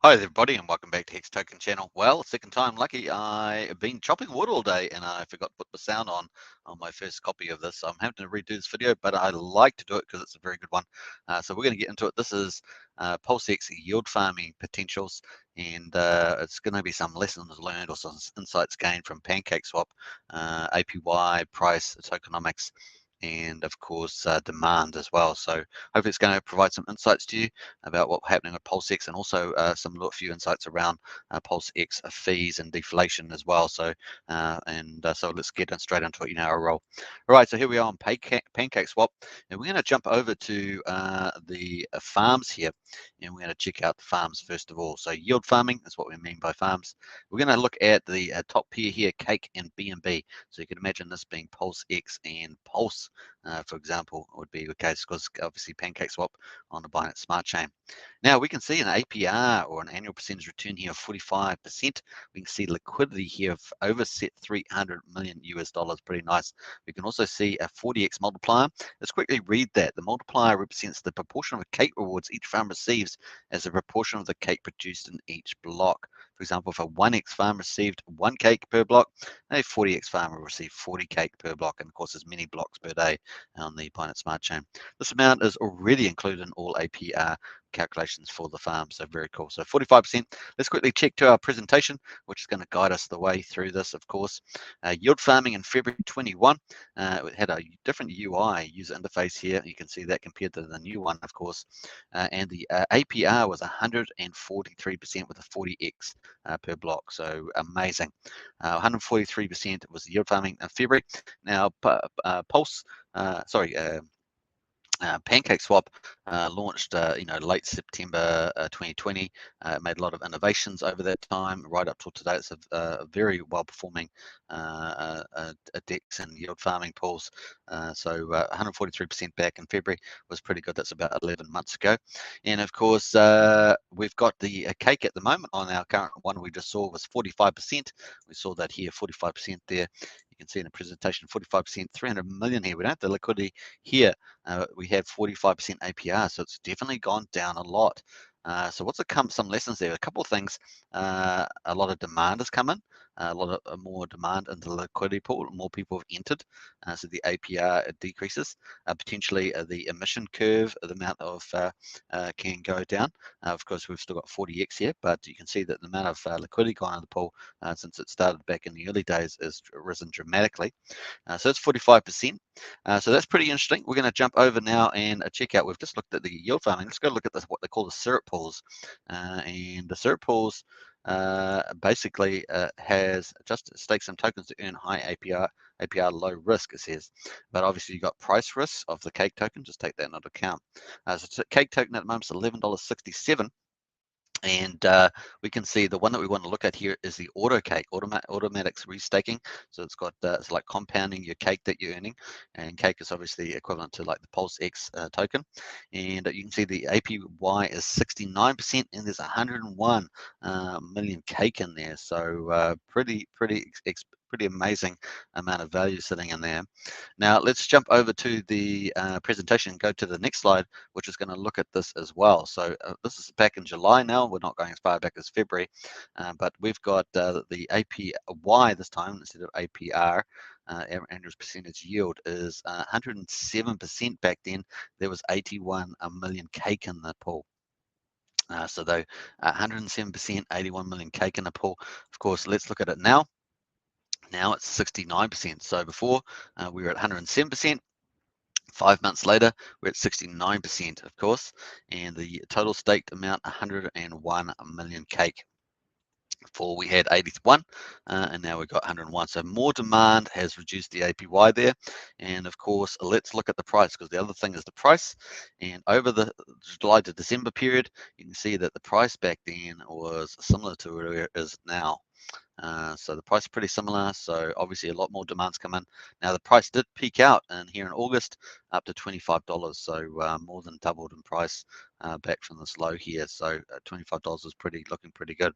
Hi everybody and welcome back to Hex Token channel. Well, second time lucky. I've been chopping wood all day and I forgot to put the sound on my first copy of this. So I'm having to redo this video, but I like to do it because it's a very good one. So we're going to get into it. This is PulseX yield farming potentials, and it's going to be some lessons learned or some insights gained from PancakeSwap, APY, price, tokenomics, and of course demand as well. So hopefully it's going to provide some insights to you about what's happening with PulseX, and also some few insights around PulseX fees and deflation as well. So so let's get straight into it. Our role. All right, so here we are on PancakeSwap, and we're going to jump over to the farms here, and we're going to check out the farms first of all. So yield farming is what we mean by farms. We're going to look at the top pair here, Cake and BNB. So you can imagine this being PulseX and Pulse, for example, would be the case, because obviously PancakeSwap on the Binance Smart Chain. Now we can see an APR, or an annual percentage return here, of 45%. We can see liquidity here of over 300 million US dollars, pretty nice. We can also see a 40x multiplier. Let's quickly read that. The multiplier represents the proportion of cake rewards each farm receives as a proportion of the cake produced in each block. For example, if a 1x farm received 1 cake per block, a 40x farm will receive 40 cake per block, and of course there's many blocks per day on the Binance Smart Chain. This amount is already included in all APR calculations for the farm, so very cool. So 45%. Let's quickly check to our presentation, which is going to guide us the way through this, of course. Yield farming in February 21, it had a different UI user interface here. You can see that compared to the new one, of course. And the APR was 143% with a 40x per block, so amazing. 143% was the yield farming in February. Now, PancakeSwap launched, late September 2020. Made a lot of innovations over that time, right up till today. It's a very well-performing DEX and yield farming pools. So 143% back in February was pretty good. That's about 11 months ago. And of course, we've got the cake at the moment on our current one. We just saw was 45%. We saw that here, 45% there. You can see in the presentation, 45%, 300 million here. We don't have the liquidity here. We have 45% APR, so it's definitely gone down a lot. So what's some lessons there? A couple of things. A lot of demand has come in, a lot of more demand into the liquidity pool. More people have entered, so the APR decreases. Potentially the emission curve, the amount of can go down. Of course, we've still got 40x here, but you can see that the amount of liquidity gone in the pool since it started back in the early days has risen dramatically. So it's 45%. So that's pretty interesting. We're going to jump over now and check out. We've just looked at the yield farming. Let's go look at what they call the syrup pools. And the syrup pools basically has just staked some tokens to earn high APR low risk, it says. But obviously you've got price risks of the cake token. Just take that into account. So cake token at the moment is $11.67. And we can see the one that we want to look at here is the auto cake, automatics restaking. So it's got it's like compounding your cake that you're earning, and cake is obviously equivalent to like the PulseX token. And you can see the APY is 69%, and there's 101 million cake in there. So pretty amazing amount of value sitting in there. Now let's jump over to the presentation and go to the next slide, which is going to look at this as well. So this is back in July now. We're not going as far back as February, but we've got the APY this time instead of APR. Annual percentage yield is 107%. Back then there was 81 million cake in the pool. So though 107%, 81 million cake in the pool. Of course, let's look at it now. Now it's 69%. So before we were at 107%. 5 months later, we're at 69%, of course, and the total staked amount 101 million cake. Before we had 81, and now we've got 101. So more demand has reduced the APY there. And of course, let's look at the price, because the other thing is the price. And over the July to December period, you can see that the price back then was similar to where it is now. So the price is pretty similar. So obviously a lot more demands come in. Now the price did peak out here in August up to $25. So more than doubled in price back from this low here. So $25 is looking pretty good.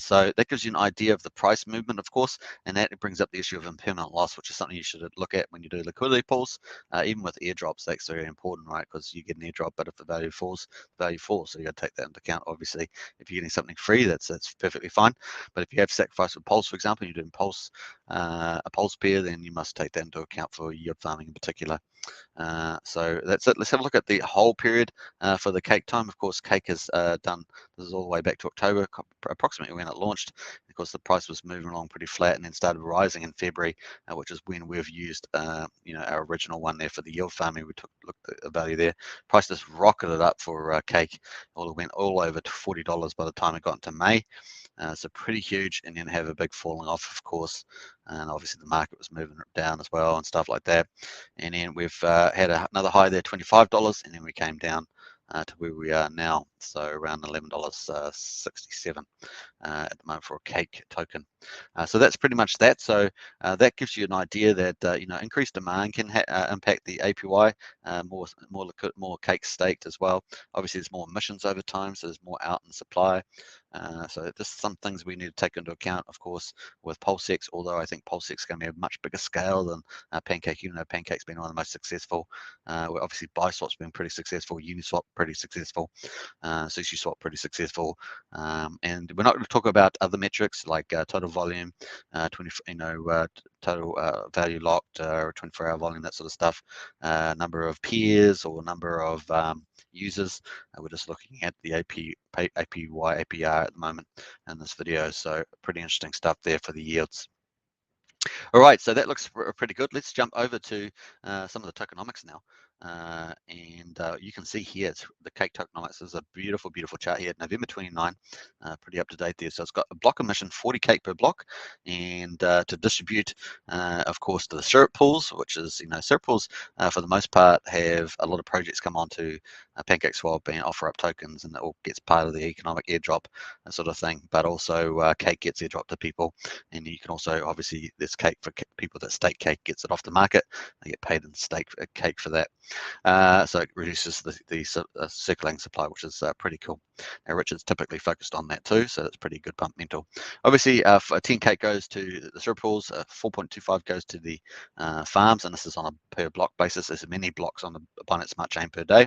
So that gives you an idea of the price movement, of course, and that brings up the issue of impermanent loss, which is something you should look at when you do liquidity pools. Even with airdrops, that's very important, right? Because you get an airdrop, but if the value falls, the value falls. So you got to take that into account. Obviously, if you're getting something free, that's perfectly fine. But if you have sacrifice with Pulse, for example, you're doing Pulse, a Pulse pair, then you must take that into account for yield farming in particular. So that's it. Let's have a look at the whole period for the cake time. Of course, cake has done, this is all the way back to October, approximately when it launched. Of course, the price was moving along pretty flat and then started rising in February, which is when we've used, our original one there for the yield farming. We looked at the value there. Price just rocketed up for cake. It went all over to $40 by the time it got into May. So pretty huge, and then have a big falling off, of course, and obviously the market was moving down as well and stuff like that. And then we've had another high there, $25, and then we came down to where we are now, so around $11.67 at the moment for a cake token. So that's pretty much that. So that gives you an idea that increased demand can impact the APY, more cake staked as well. Obviously, there's more emissions over time, so there's more out in supply. So this is some things we need to take into account, of course, with PulseX, although I think PulseX is going to be a much bigger scale than Pancake. Even though Pancake's been one of the most successful. Obviously, BuySwap's been pretty successful, Uniswap pretty successful, SushiSwap pretty successful. And we're not going to talk about other metrics like total volume, total value locked, or 24-hour volume, that sort of stuff, number of peers or number of users. We're just looking at the APY, APR at the moment in this video. So pretty interesting stuff there for the yields. All right, so that looks pretty good. Let's jump over to some of the tokenomics now. And you can see here, the cake tokenomics is a beautiful, beautiful chart here, November 29, pretty up to date there. So it's got a block emission, 40 cake per block, and to distribute, of course, to the syrup pools, which is, syrup pools for the most part have a lot of projects come onto PancakeSwap and offer up tokens, and it all gets part of the economic airdrop sort of thing. But also cake gets airdropped to people, and you can also, obviously, there's cake for people that stake cake, gets it off the market, they get paid in stake cake for that. So it reduces the circulating supply, which is pretty cool. Now, Richard's typically focused on that too, so that's pretty good pump mental. Obviously, 10 cake goes to the syrup pools, 4.25 goes to the farms, and this is on a per block basis. There's many blocks on the Binance Smart Chain per day.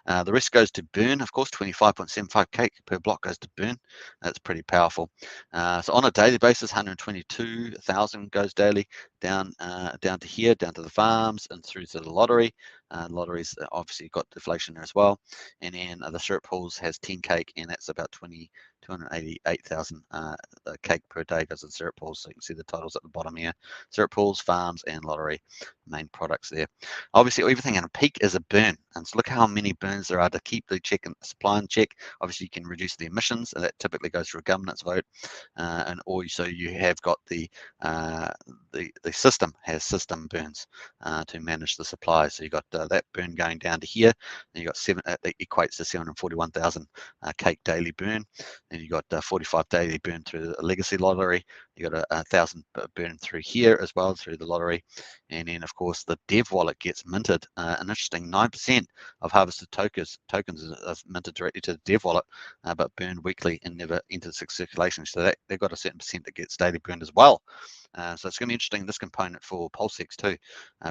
The rest goes to burn, of course, 25.75 cake per block goes to burn. That's pretty powerful. So on a daily basis, 122,000 goes daily down to here, down to the farms and through to the lottery. Lotteries obviously got deflation there as well. And then the syrup pools has 10 cake, and that's about 288,000 cake per day goes in syrup pools. So you can see the totals at the bottom here: syrup pools, farms, and lottery, main products there. Obviously, everything in a peak is a burn, and so look how many burns there are to keep the check and supply in check. Obviously, you can reduce the emissions, and that typically goes through a governance vote, and also you have got the system has system burns to manage the supply. So you got that burn going down to here, and you got that equates to 741,000 cake daily burn. Then you got 45 daily burn through the legacy lottery. You got 1,000 burn through here as well through the lottery. And then, of course, the dev wallet gets minted. An interesting 9% of harvested tokens is minted directly to the dev wallet, but burned weekly and never enters circulation. So they've got a certain percent that gets daily burned as well. So it's going to be interesting, this component for PulseX too,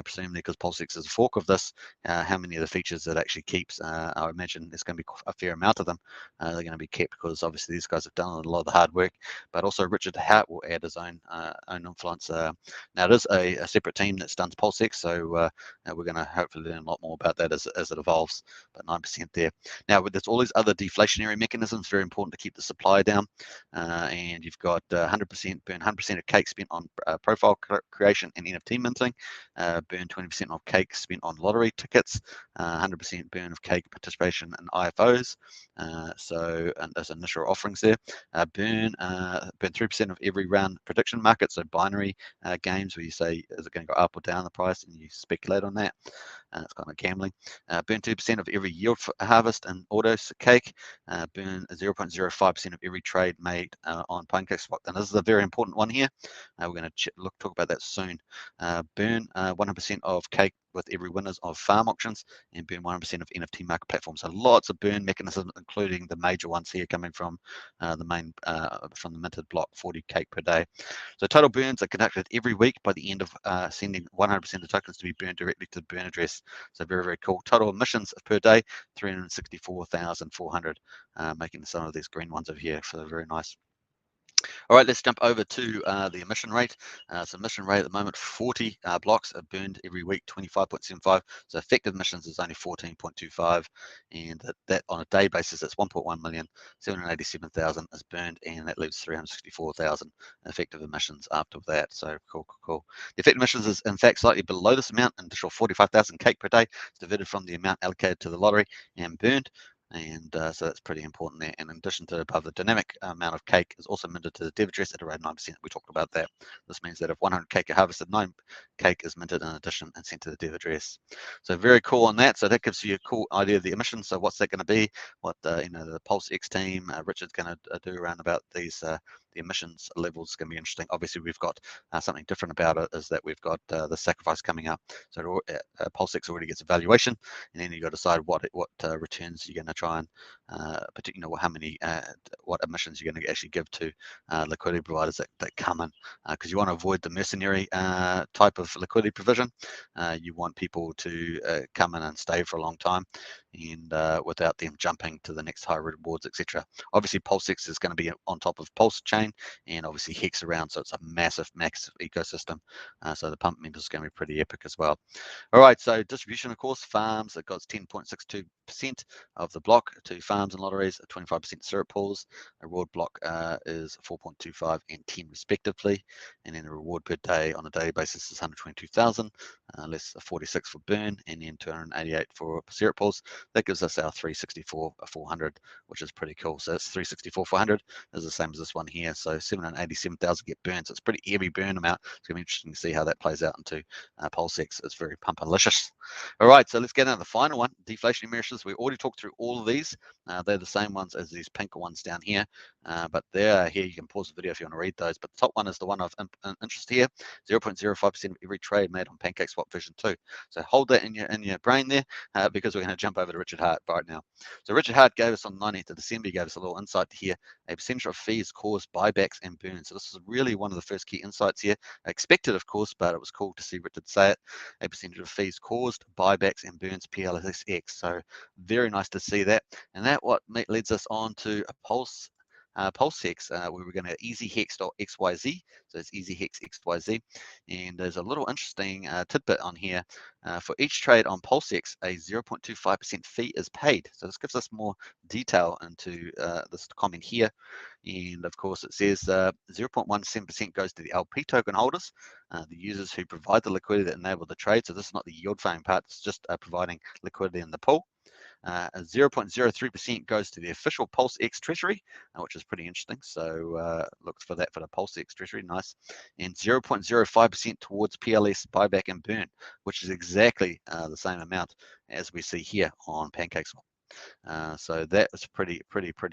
presumably because PulseX is a fork of this, how many of the features it actually keeps. I imagine there's going to be a fair amount of them. They're going to be kept because obviously these guys have done a lot of the hard work, but also Richard Hart will add his own influence. Now it is a separate team that's done PulseX, so we're going to hopefully learn a lot more about that as it evolves, but 9% there. Now there's all these other deflationary mechanisms, very important to keep the supply down, and you've got 100% burn, 100% of cake spent on profile creation and NFT minting, burn 20% of cake spent on lottery tickets, 100% burn of cake participation in IFOs, and there's initial offerings there, burn 3% of every round prediction market, so binary games where you say, is it going to go up or down the price, and you speculate on that. It's kind of gambling. Burn 2% of every yield harvest and auto cake. Burn 0.05% of every trade made on PancakeSwap. And this is a very important one here. We're going to talk about that soon. Burn 100% of cake with every winners of farm auctions and burn 100% of NFT market platforms. So lots of burn mechanisms, including the major ones here coming from the main from the minted block, 40 cake per day. So total burns are conducted every week by the end of sending 100% of the tokens to be burned directly to the burn address. So very, very cool. Total emissions per day, 364,400, making some of these green ones over here. So very nice. All right, let's jump over to the emission rate. So emission rate at the moment, 40 blocks are burned every week, 25.75. So effective emissions is only 14.25, and that on a day basis, that's 1.1 million, 787,000 is burned, and that leaves 364,000 effective emissions after that. So cool, cool, cool. The effective emissions is in fact slightly below this amount, an additional 45,000 cake per day. It's divided from the amount allocated to the lottery and burned. And so that's pretty important there. And in addition to above, the dynamic amount of cake is also minted to the dev address at around 9%. We talked about that. This means that if 100 cake are harvested, 9 cake is minted in addition and sent to the dev address. So very cool on that. So that gives you a cool idea of the emissions. So what's that going to be? What the PulseX team, Richard's going to do around about these the emissions levels is going to be interesting. Obviously, we've got something different about it is that we've got the sacrifice coming up. So PulseX already gets a valuation, and then you've got to decide what returns you're going to try and how many what emissions you're going to actually give to liquidity providers that come in, because you want to avoid the mercenary type of liquidity provision. You want people to come in and stay for a long time, and without them jumping to the next high rewards, etc. Obviously, PulseX is going to be on top of Pulse Chain, and obviously Hex around, so it's a massive ecosystem. So the pump meters is going to be pretty epic as well. All right, so distribution, of course, farms, it got 10.62% of the block to farms and lotteries, 25% syrup pools. A reward block is 4.25 and 10 respectively. And then the reward per day on a daily basis is 122,000, less 46 for burn, and then 288 for syrup pools. That gives us our 364,400, which is pretty cool. So it's 364,400 is the same as this one here. So 787,000 get burned. So it's a pretty heavy burn amount. It's going to be interesting to see how that plays out into PulseX. It's very pumpalicious. All right, so let's get into the final one, deflationary measures. We already talked through all of these. They're the same ones as these pink ones down here, but they're here. You can pause the video if you want to read those. But the top one is the one of interest here, 0.05% of every trade made on PancakeSwap version 2. So hold that in your brain there, because we're going to jump over to Richard Hart right now. So Richard Hart gave us on the 19th of December, he gave us a little insight here. A percentage of fees cause buybacks and burns. So this is really one of the first key insights here. Expected, of course, but it was cool to see Richard say it. A percentage of fees caused buybacks and burns PLSX. So very nice to see that. And that what leads us on to a PulseX, where we're going to easyhex.xyz. So it's easyhex.xyz. And there's a little interesting tidbit on here. For each trade on PulseX, a 0.25% fee is paid. So this gives us more detail into this comment here. And of course, it says 0.17% goes to the LP token holders, the users who provide the liquidity that enable the trade. So this is not the yield farming part, it's just providing liquidity in the pool. 0.03% goes to the official PulseX treasury, which is pretty interesting. So look for that for the PulseX treasury, nice. And 0.05% towards PLS buyback and burn, which is exactly the same amount as we see here on PancakeSwap. So that was pretty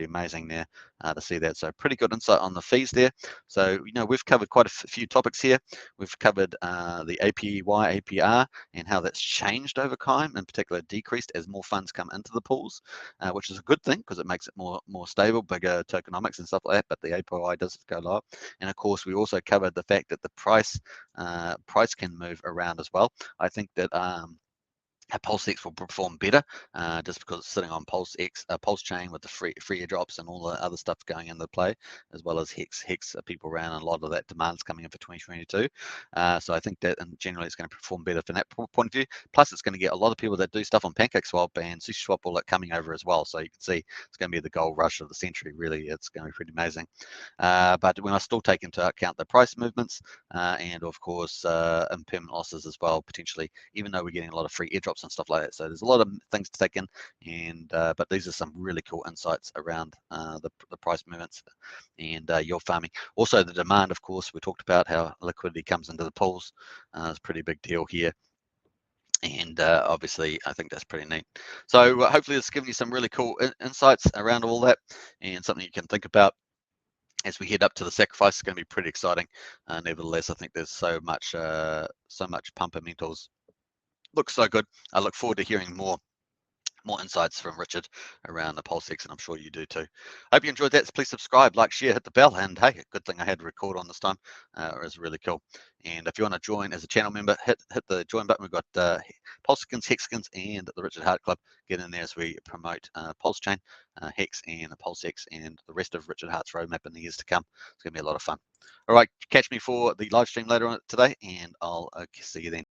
amazing there to see that. So pretty good insight on the fees there. So we've covered quite a few topics here. We've covered the APY, APR, and how that's changed over time, in particular decreased as more funds come into the pools, which is a good thing because it makes it more stable, bigger tokenomics and stuff like that. But the APY does go lower. And of course, we also covered the fact that the price can move around as well. I think that PulseX will perform better just because it's sitting on PulseX, Pulse Chain with the free airdrops and all the other stuff going into play, as well as Hex. People around, and a lot of that demand's coming in for 2022. So I think that generally it's going to perform better from that point of view. Plus, it's going to get a lot of people that do stuff on PancakeSwap and SushiSwap all that coming over as well. So you can see it's going to be the gold rush of the century. Really, it's going to be pretty amazing. But we must still take into account the price movements and, of course, impermanent losses as well, potentially, even though we're getting a lot of free airdrops and stuff like that. So there's a lot of things to take in, and but these are some really cool insights around the price movements and yield farming. Also, the demand, of course, we talked about how liquidity comes into the pools. It's a pretty big deal here. And obviously, I think that's pretty neat. So hopefully it's given you some really cool insights around all that, and something you can think about as we head up to the sacrifice. It's going to be pretty exciting. Nevertheless, I think there's so much fundamentals looks so good. I look forward to hearing more insights from Richard around the PulseX, and I'm sure you do too. Hope you enjoyed that. So please subscribe, like, share, hit the bell, and hey, good thing I had to record on this time. It was really cool. And if you want to join as a channel member, hit the join button. We've got PulseSkins, Hexkins, and the Richard Hart Club. Get in there as we promote Pulse Chain, Hex, and PulseX, and the rest of Richard Hart's roadmap in the years to come. It's going to be a lot of fun. All right, catch me for the live stream later on today, and I'll see you then.